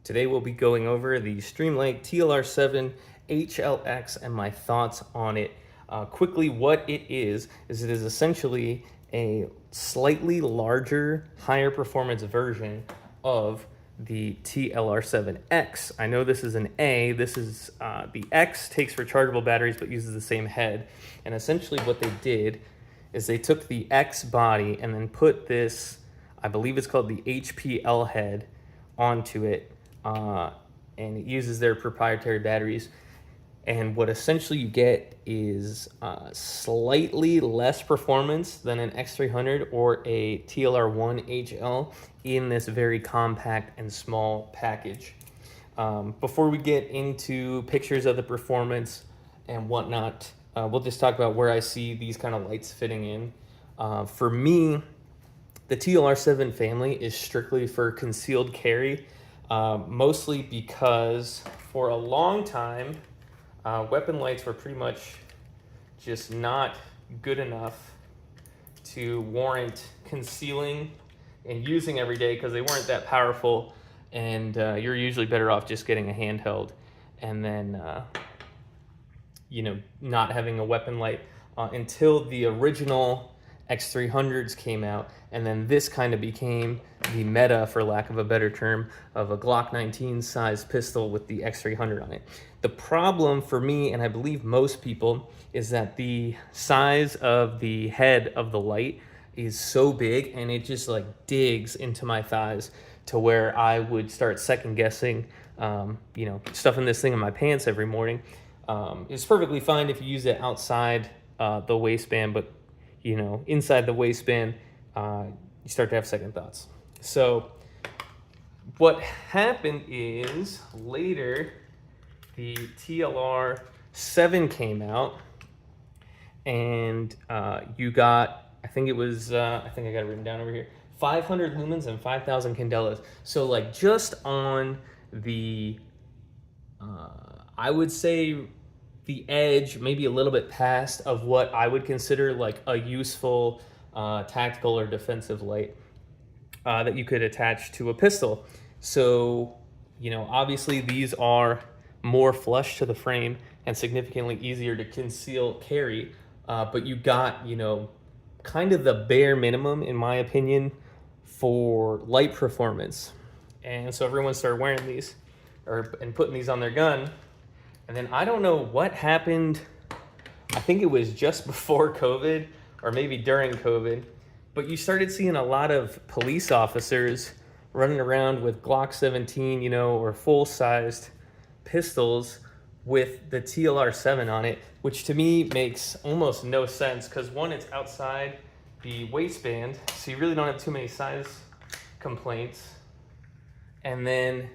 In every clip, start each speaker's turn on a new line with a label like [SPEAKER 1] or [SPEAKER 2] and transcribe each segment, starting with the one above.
[SPEAKER 1] Today we'll be going over the Streamlight TLR7-HLX and my thoughts on it. Quickly, what it is it is essentially a slightly larger, higher performance version of the TLR7X. I know this is an A. This is the X takes rechargeable batteries but uses the same head. And essentially what they did is they took the X body and then put this, I believe it's called the HPL head, onto it. And it uses their proprietary batteries. And what essentially you get is slightly less performance than an X300 or a TLR1HL in this very compact and small package. Before we get into pictures of the performance and whatnot, we'll just talk about where I see these kind of lights fitting in. For me, the TLR7 family is strictly for concealed carry, mostly because for a long time, weapon lights were pretty much just not good enough to warrant concealing and using every day because they weren't that powerful, and you're usually better off just getting a handheld and then not having a weapon light until the original X300s came out, and then this kind of became the meta, for lack of a better term, of a Glock 19 size pistol with the X300 on it. The problem for me, and I believe most people, is that the size of the head of the light is so big and it just like digs into my thighs to where I would start second guessing, stuffing this thing in my pants every morning. It's perfectly fine if you use it outside the waistband, but inside the waistband, you start to have second thoughts. So what happened is later the TLR7 came out, and you got, I think I got it written down over here, 500 lumens and 5,000 candelas. So like just on the, I would say the edge, maybe a little bit past of what I would consider like a useful tactical or defensive light that you could attach to a pistol. So, obviously these are more flush to the frame and significantly easier to conceal carry, but you got, kind of the bare minimum, in my opinion, for light performance. And so everyone started wearing these and putting these on their gun. And then I don't know what happened. I think it was just before COVID or maybe during COVID, but you started seeing a lot of police officers running around with Glock 17, or full-sized pistols with the TLR7 on it, which to me makes almost no sense because one, it's outside the waistband, so you really don't have too many size complaints. And then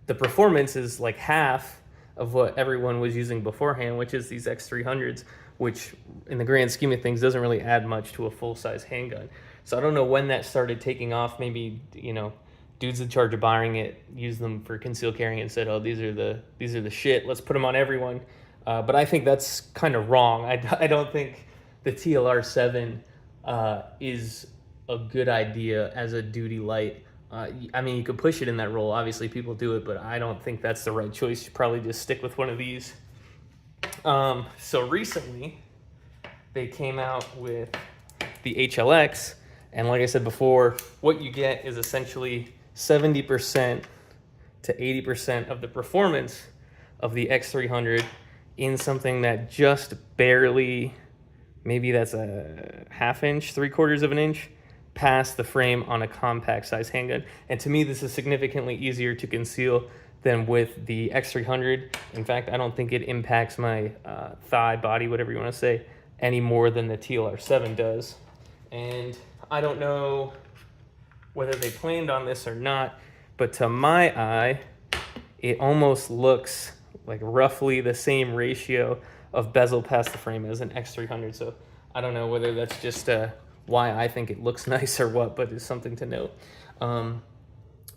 [SPEAKER 1] the performance is like half of what everyone was using beforehand, which is these X300s, which in the grand scheme of things doesn't really add much to a full-size handgun. So I don't know when that started taking off. Maybe, dudes in charge of buying it used them for concealed carrying and said, oh, these are the shit, let's put them on everyone. But I think that's kind of wrong. I don't think the TLR7 is a good idea as a duty light. You could push it in that role. Obviously, people do it, but I don't think that's the right choice. You probably just stick with one of these. So recently, they came out with the HLX, and like I said before, what you get is essentially 70% to 80% of the performance of the X300 in something that just barely, maybe that's a half inch, 3/4 of an inch, past the frame on a compact size handgun. And to me, this is significantly easier to conceal than with the X300. In fact, I don't think it impacts my thigh, body, whatever you want to say, any more than the TLR7 does. And I don't know whether they planned on this or not, but to my eye, it almost looks like roughly the same ratio of bezel past the frame as an X300. So I don't know whether that's just why I think it looks nice or what, but it's something to note. And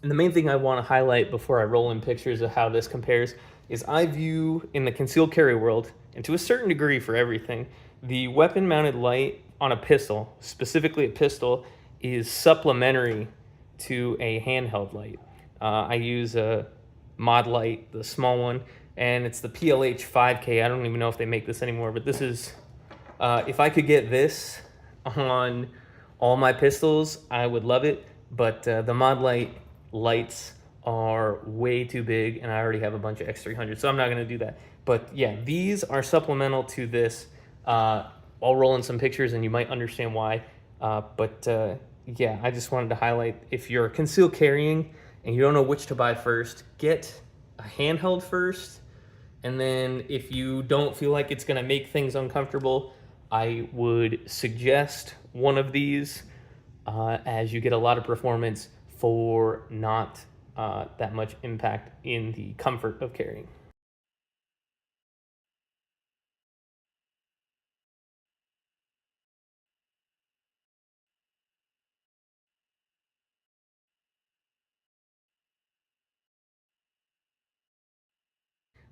[SPEAKER 1] the main thing I want to highlight before I roll in pictures of how this compares is I view, in the concealed carry world, and to a certain degree for everything, the weapon mounted light on a pistol, specifically a pistol, is supplementary to a handheld light. I use a mod light, the small one, and it's the PLH5K. I don't even know if they make this anymore, but this is, if I could get this on all my pistols, I would love it, but the mod light lights are way too big, and I already have a bunch of X300, so I'm not gonna do that. But yeah, these are supplemental to this. I'll roll in some pictures and you might understand why. Yeah, I just wanted to highlight, if you're concealed carrying and you don't know which to buy first, get a handheld first. And then if you don't feel like it's gonna make things uncomfortable, I would suggest one of these, as you get a lot of performance for not that much impact in the comfort of carrying.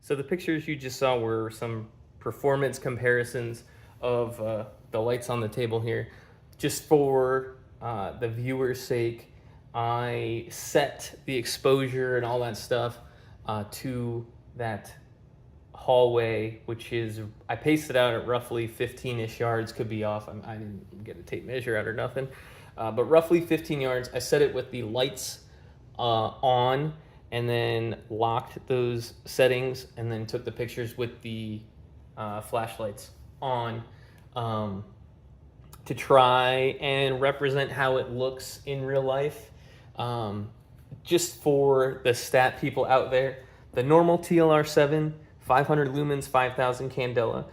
[SPEAKER 1] So the pictures you just saw were some performance comparisons of the lights on the table here. Just for the viewer's sake, I set the exposure and all that stuff to that hallway, which is, I paced it out at roughly 15-ish yards, could be off. I didn't get a tape measure out or nothing, but roughly 15 yards. I set it with the lights on, and then locked those settings, and then took the pictures with the flashlights on, to try and represent how it looks in real life. Just for the stat people out there, the normal TLR7, 500 lumens, 5,000 candela.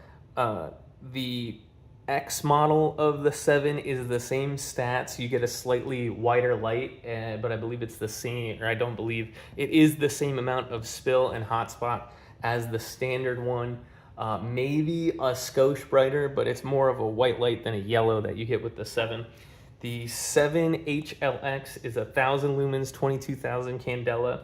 [SPEAKER 1] The X model of the 7 is the same stats. You get a slightly wider light, but I believe it's the same, or I don't believe, it is the same amount of spill and hotspot as the standard one. Maybe a skosh brighter, but it's more of a white light than a yellow that you get with the 7. The 7-HLX is 1,000 lumens, 22,000 candela.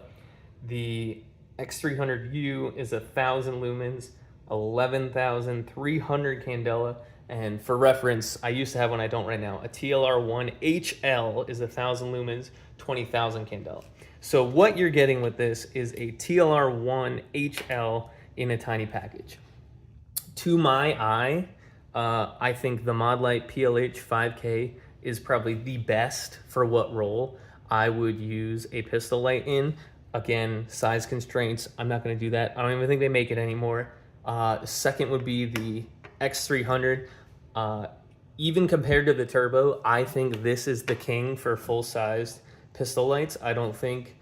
[SPEAKER 1] The X300U is 1,000 lumens, 11,300 candela. And for reference, I used to have one, I don't right now. A TLR7-HL is 1,000 lumens, 20,000 candela. So what you're getting with this is a TLR7-HL in a tiny package. To my eye, I think the Modlite PLH5K is probably the best for what role I would use a pistol light in. Again, size constraints, I'm not gonna do that. I don't even think they make it anymore. Second would be the X300. Even compared to the Turbo, I think this is the king for full-sized pistol lights. I don't think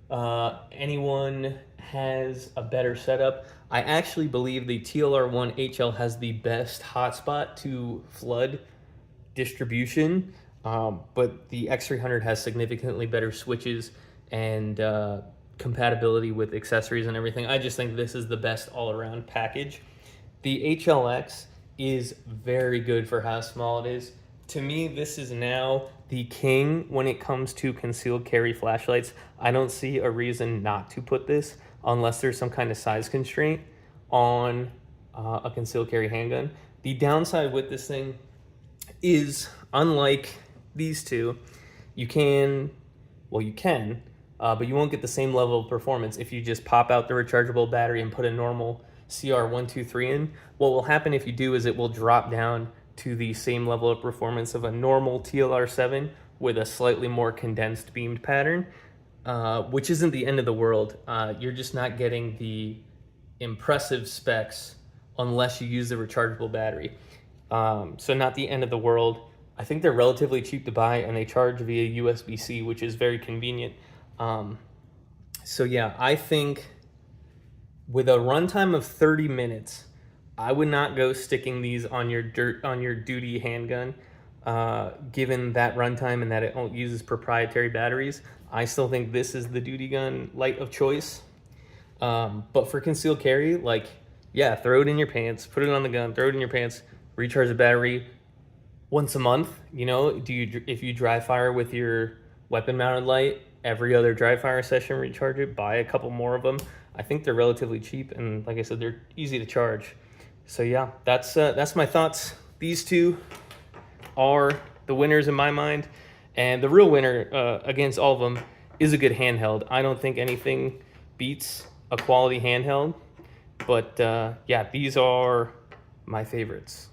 [SPEAKER 1] anyone has a better setup. I actually believe the TLR7-HL has the best hotspot to flood distribution, but the X300 has significantly better switches and compatibility with accessories and everything. I just think this is the best all-around package. The HLX is very good for how small it is. To me, this is now the king when it comes to concealed carry flashlights. I don't see a reason not to put this unless there's some kind of size constraint on a concealed carry handgun. The downside with this thing is, unlike these two, you can, but you won't get the same level of performance if you just pop out the rechargeable battery and put a normal CR123 in. What will happen if you do is it will drop down to the same level of performance of a normal TLR7 with a slightly more condensed beamed pattern, which isn't the end of the world. You're just not getting the impressive specs unless you use the rechargeable battery. So not the end of the world. I think they're relatively cheap to buy, and they charge via USB-C, which is very convenient. So yeah, I think with a runtime of 30 minutes, I would not go sticking these on your duty handgun, given that runtime and that it uses proprietary batteries. I still think this is the duty gun light of choice. But for concealed carry, like, yeah, throw it in your pants, put it on the gun, throw it in your pants, recharge the battery once a month. You know, if you dry fire with your weapon mounted light, every other dry fire session, recharge it, buy a couple more of them. I think they're relatively cheap, and like I said, they're easy to charge. So yeah, that's my thoughts. These two are the winners in my mind, and the real winner against all of them is a good handheld. I don't think anything beats a quality handheld. But yeah, these are my favorites.